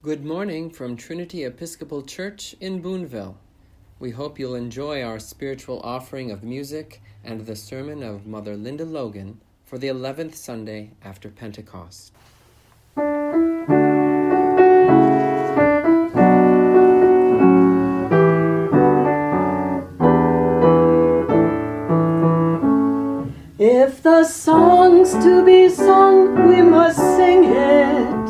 Good morning from Trinity Episcopal Church in Boonville. We hope you'll enjoy our spiritual offering of music and the sermon of Mother Linda Logan for the 11th Sunday after Pentecost. If the song's to be sung, we must sing it.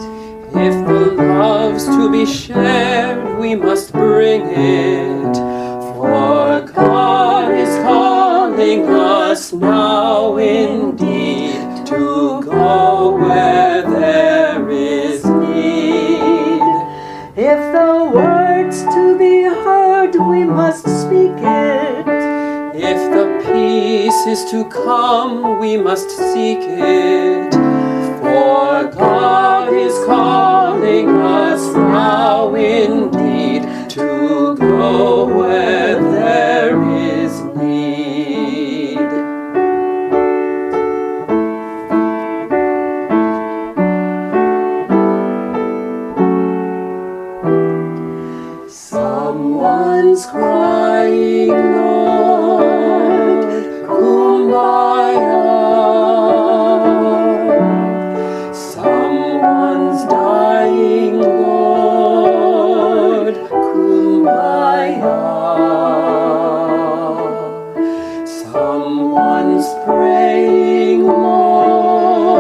If the love's to be shared, we must bring it. For God is calling us now indeed to go where there is need. If the word's to be heard, we must speak it. If the peace is to come, we must seek it. For God is calling us now indeed to go where there is need. Someone's crying, Lord, kumbaya. Someone's dying, Lord, kumbaya. Someone's praying, Lord,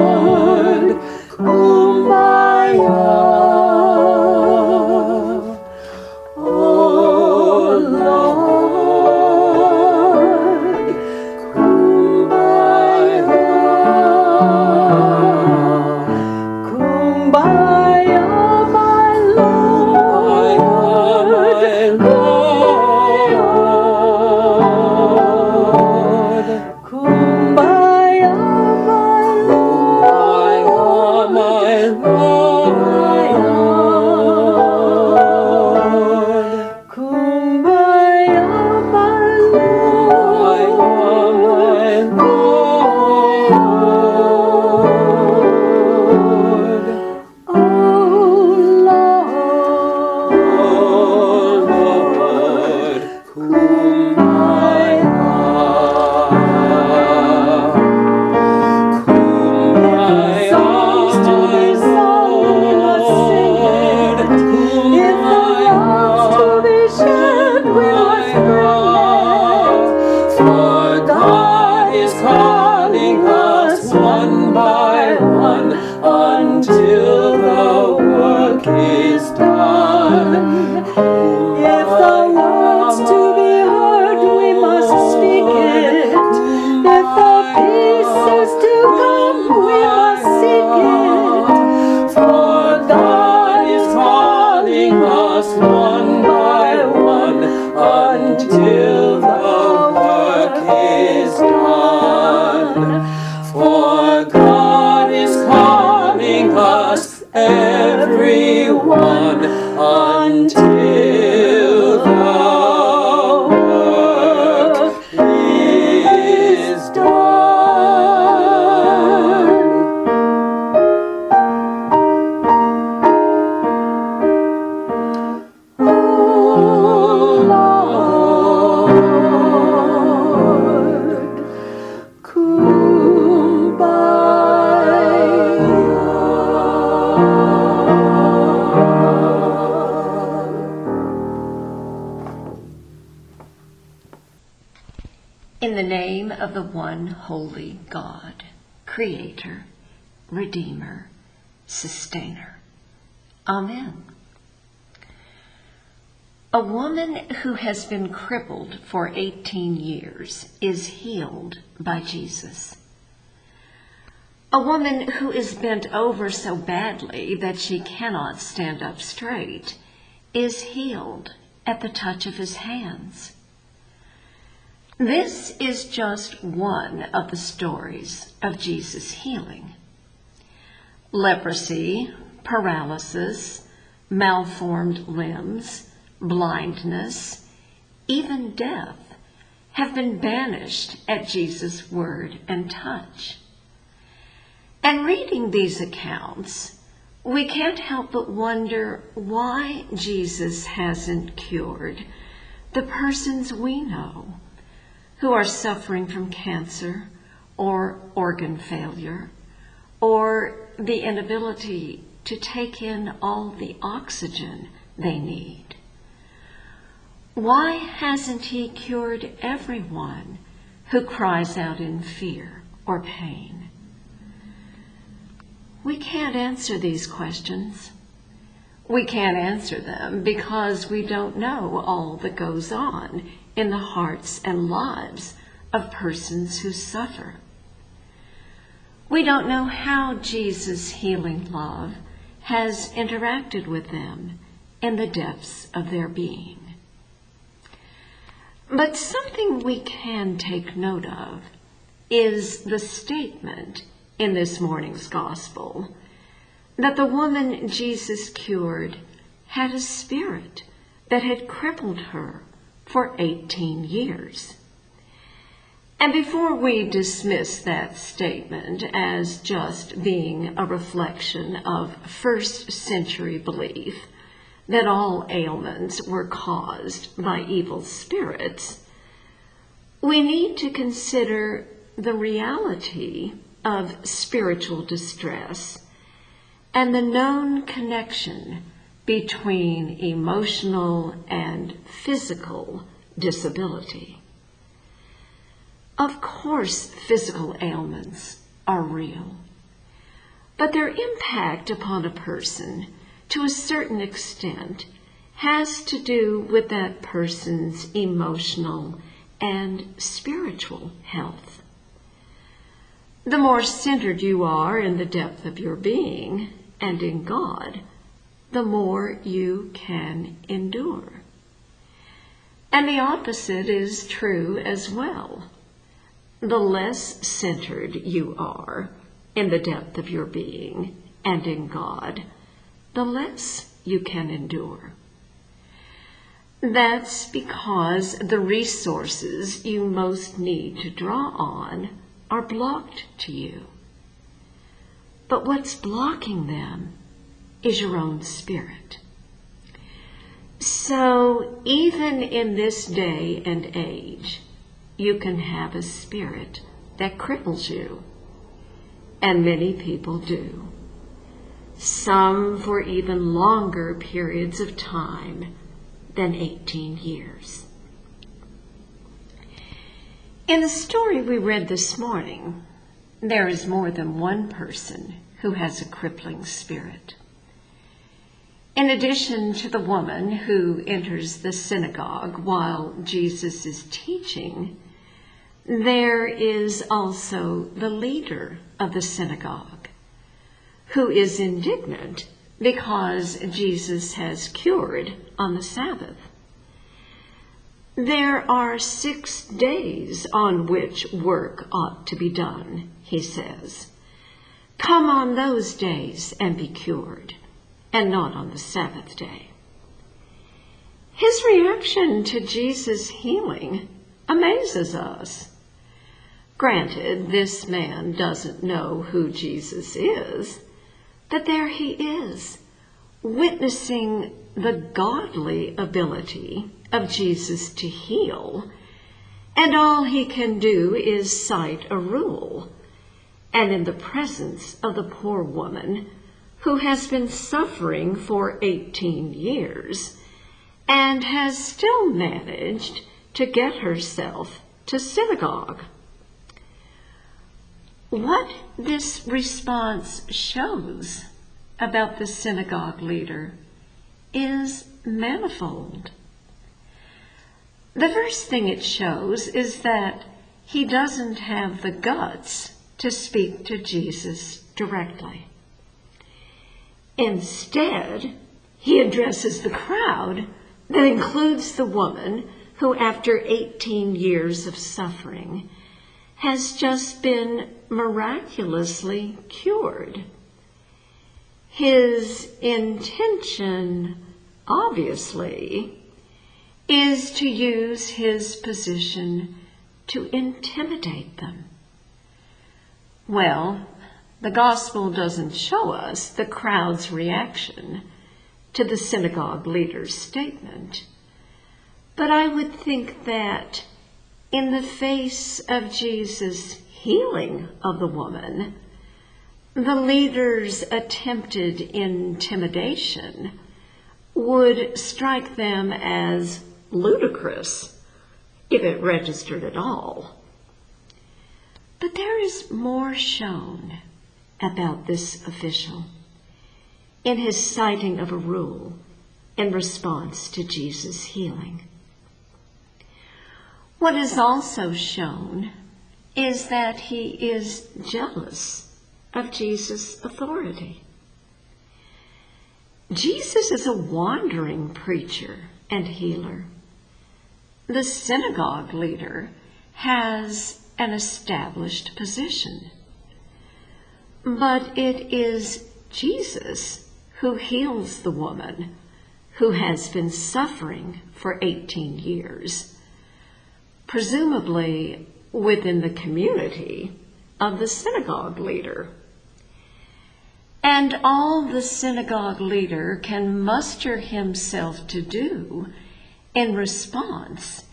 kumbaya. Oh Lord, kumbaya. Kumbaya, my Lord. Kumbaya, my Lord. Kumbaya, my Lord. Oh Lord, Kumbaya. songs to be sung, we must sing it. If the love's to be shared, we must bring it. For God is calling us one by one until the work is done. If the word's to be heard, we must speak it. If the peace is to come, we must seek it. For God is calling us one by one until the work is done. For God is calling us everyone until the work is done. Oh Lord, In the name of the one holy God, Creator, Redeemer, Sustainer. Amen. A woman who has been crippled for 18 years is healed by Jesus. A woman who is bent over so badly that she cannot stand up straight is healed at the touch of his hands. This is just one of the stories of Jesus' healing. Leprosy, paralysis, malformed limbs, blindness, even death have been banished at Jesus' word and touch. And reading these accounts, we can't help but wonder why Jesus hasn't cured the persons we know who are suffering from cancer or organ failure or the inability to take in all the oxygen they need. Why hasn't he cured everyone who cries out in fear or pain? We can't answer these questions. We can't answer them because we don't know all that goes on in the hearts and lives of persons who suffer. We don't know how Jesus' healing love has interacted with them in the depths of their being. But something we can take note of is the statement in this morning's gospel that the woman Jesus cured had a spirit that had crippled her for 18 years. And before we dismiss that statement as just being a reflection of first century belief that all ailments were caused by evil spirits, we need to consider the reality of spiritual distress and the known connection between emotional and physical disability. Of course, physical ailments are real, but their impact upon a person, to a certain extent, has to do with that person's emotional and spiritual health. The more centered you are in the depth of your being and in God, the more you can endure. And the opposite is true as well. The less centered you are in the depth of your being and in God, the less you can endure. That's because the resources you most need to draw on are blocked to you. But what's blocking them is your own spirit. So even in this day and age, you can have a spirit that cripples you. And many people do. Some for even longer periods of time than 18 years. In the story we read this morning, there is more than one person who has a crippling spirit. In addition to the woman who enters the synagogue while Jesus is teaching, there is also the leader of the synagogue, who is indignant because Jesus has cured on the Sabbath. There are 6 days on which work ought to be done, he says. Come on those days and be cured, and not on the Sabbath day. His reaction to Jesus' healing amazes us. Granted, this man doesn't know who Jesus is, but there he is, witnessing the godly ability of Jesus to heal, and all he can do is cite a rule, and in the presence of the poor woman who has been suffering for 18 years and has still managed to get herself to synagogue. What this response shows about the synagogue leader is manifold. The first thing it shows is that he doesn't have the guts to speak to Jesus directly. Instead, he addresses the crowd that includes the woman who, after 18 years of suffering, has just been miraculously cured. His intention, obviously, is to use his position to intimidate them. Well, the gospel doesn't show us the crowd's reaction to the synagogue leader's statement. But I would think that in the face of Jesus' healing of the woman, the leader's attempted intimidation would strike them as ludicrous if it registered at all. But there is more shown about this official in his citing of a rule in response to Jesus' healing. What is also shown is that he is jealous of Jesus' authority. Jesus is a wandering preacher and healer. The synagogue leader has an established position. But it is Jesus who heals the woman who has been suffering for 18 years, presumably within the community of the synagogue leader. And all the synagogue leader can muster himself to do in response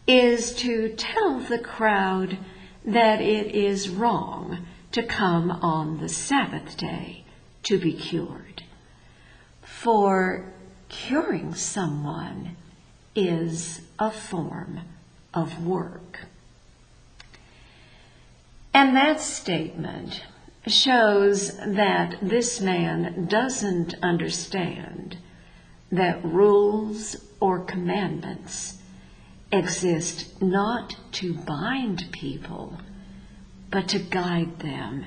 is to tell the crowd that it is wrong to come on the Sabbath day to be cured. For curing someone is a form of work. And that statement shows that this man doesn't understand that rules or commandments exist not to bind people, but to guide them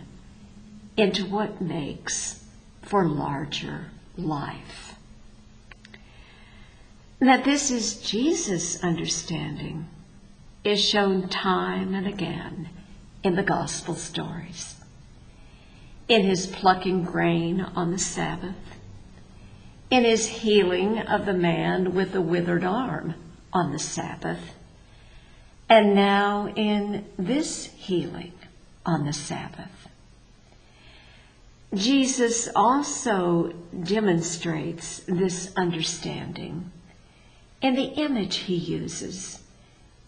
into what makes for larger life. That this is Jesus' understanding is shown time and again in the gospel stories. In his plucking grain on the Sabbath, in his healing of the man with the withered arm on the Sabbath, and now in this healing on the Sabbath. Jesus also demonstrates this understanding in the image he uses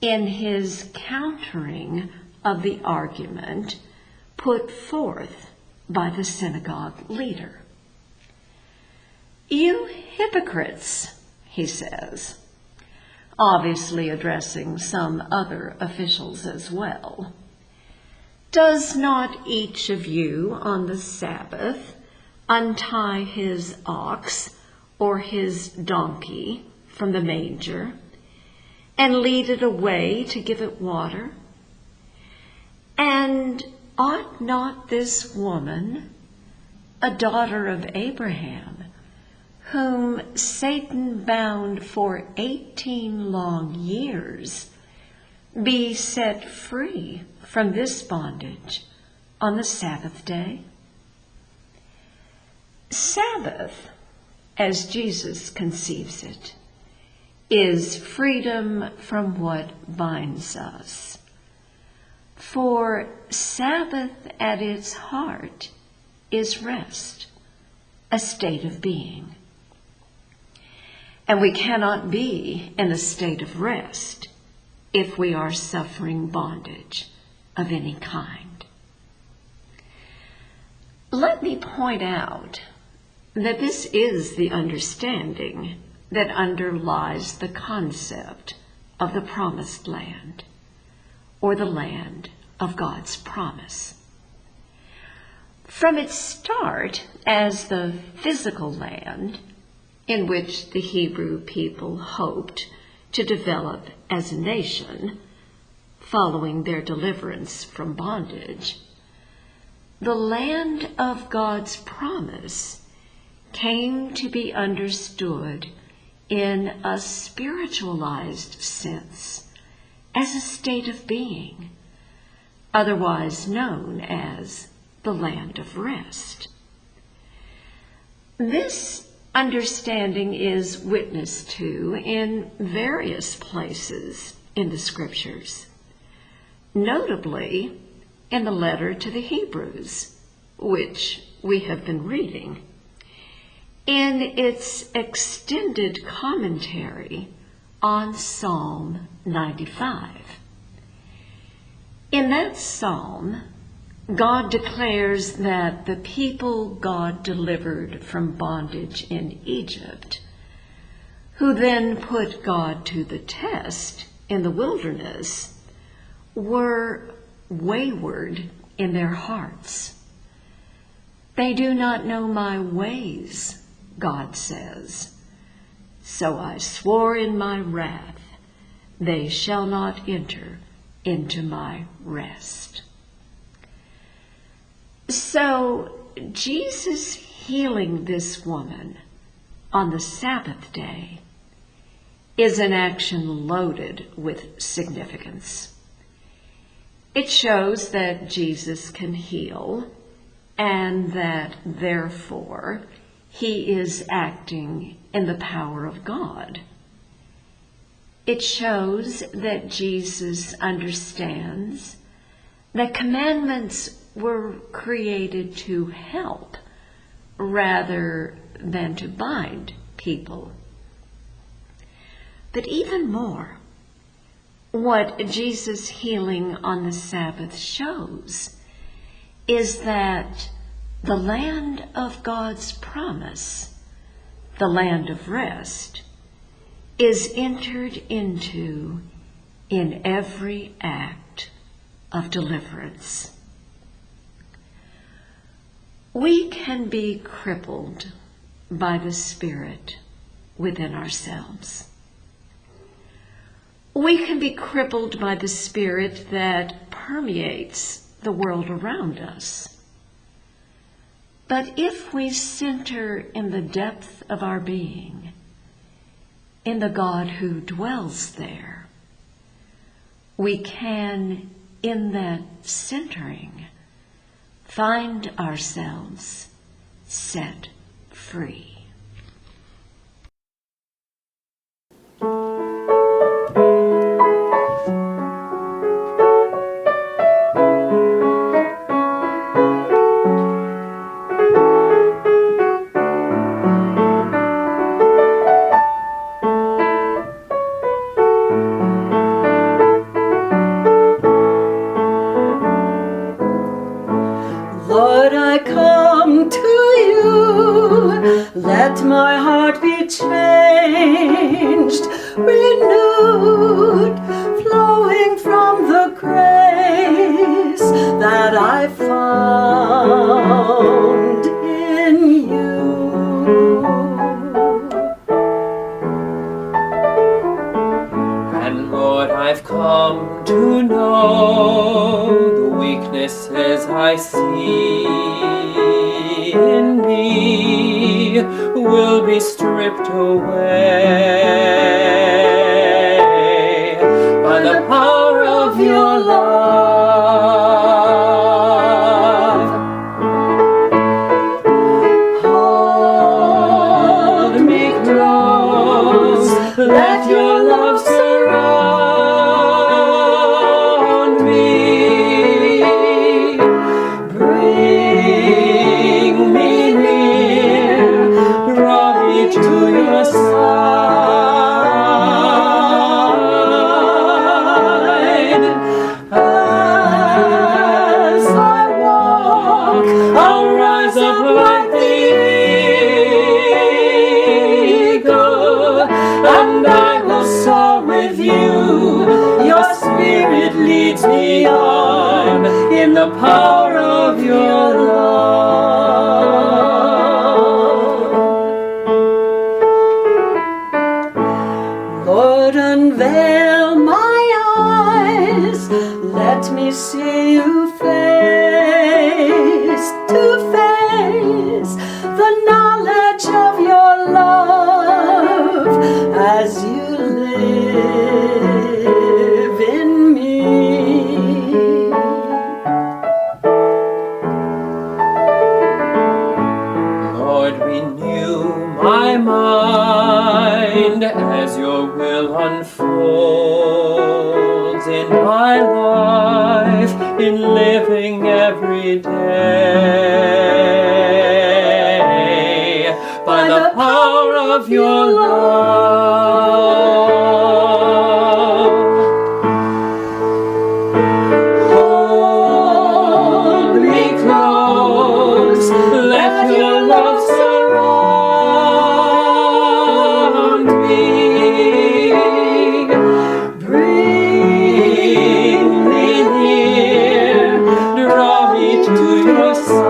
in his countering of the argument put forth by the synagogue leader. "You hypocrites," he says, obviously addressing some other officials as well. "Does not each of you on the Sabbath untie his ox or his donkey from the manger and lead it away to give it water? And ought not this woman, a daughter of Abraham, whom Satan bound for 18 long years, be set free from this bondage on the Sabbath day?" Sabbath, as Jesus conceives it, is freedom from what binds us. For Sabbath at its heart is rest, a state of being. And we cannot be in a state of rest if we are suffering bondage of any kind. Let me point out that this is the understanding that underlies the concept of the promised land, or the land of God's promise. From its start as the physical land in which the Hebrew people hoped to develop as a nation following their deliverance from bondage, the land of God's promise came to be understood in a spiritualized sense as a state of being, otherwise known as the land of rest. This understanding is witnessed to in various places in the Scriptures, notably in the letter to the Hebrews, which we have been reading, in its extended commentary on Psalm 95. In that psalm, God declares that the people God delivered from bondage in Egypt, who then put God to the test in the wilderness, were wayward in their hearts. They do not know my ways, God says. So I swore in my wrath, they shall not enter into my rest. So Jesus healing this woman on the Sabbath day is an action loaded with significance. It shows that Jesus can heal and that therefore he is acting in the power of God. It shows that Jesus understands that commandments were created to help rather than to bind people. But even more, what Jesus' healing on the Sabbath shows is that the land of God's promise, the land of rest, is entered into in every act of deliverance. We can be crippled by the Spirit within ourselves. We can be crippled by the Spirit that permeates the world around us. But if we center in the depth of our being, in the God who dwells there, we can, in that centering, find ourselves set free. Lord, I come to you. Let my heart be changed, renewed, flowing from the grace that I found in you. And Lord, I've come to know the weaknesses I see in me will be stripped away by the power of your love. Hold me close, let your love surround me. Bring me near, draw me to your side. As I walk, I'll rise up like the eagle, and I will soar with you. Your spirit leads me on in the power of your love. Lord, unveil my eyes, let me see you face to face, the knowledge of your love as you live in me. Lord, renew my mind as your will unfolds in my life, in living every day, by the power of your love. Hold me close, let your love surround me. Bring me near, draw me to your side.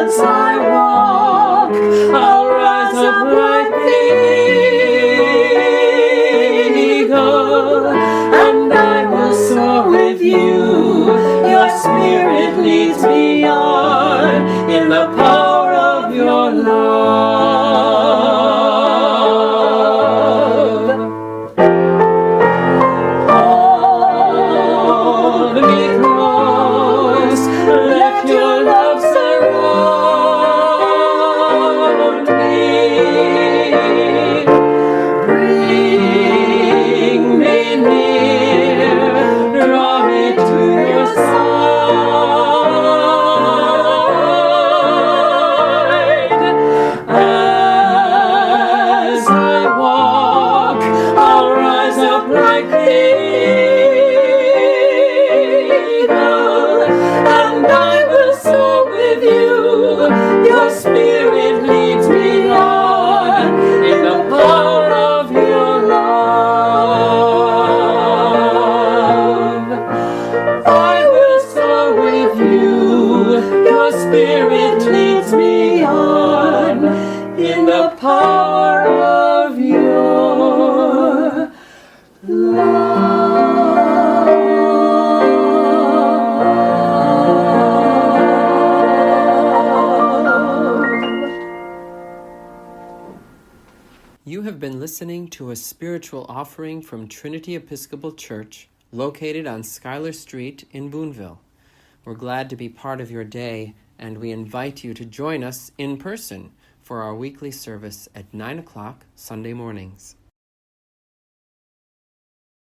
As I walk, I'll rise up like the eagle, and I will soar with you. Your spirit leads me on in the power of your love. Hold me close, let your love surround me. Bring me near, draw me to your side. As I walk, I'll rise up like the eagle, and I will soar with you. Your spirit leads me on in the power of your love. I will soar with you. Your spirit leads me on in the power of your love. You have been listening to a spiritual offering from Trinity Episcopal Church, located on Schuyler Street in Boonville. We're glad to be part of your day, and we invite you to join us in person for our weekly service at 9 o'clock Sunday mornings.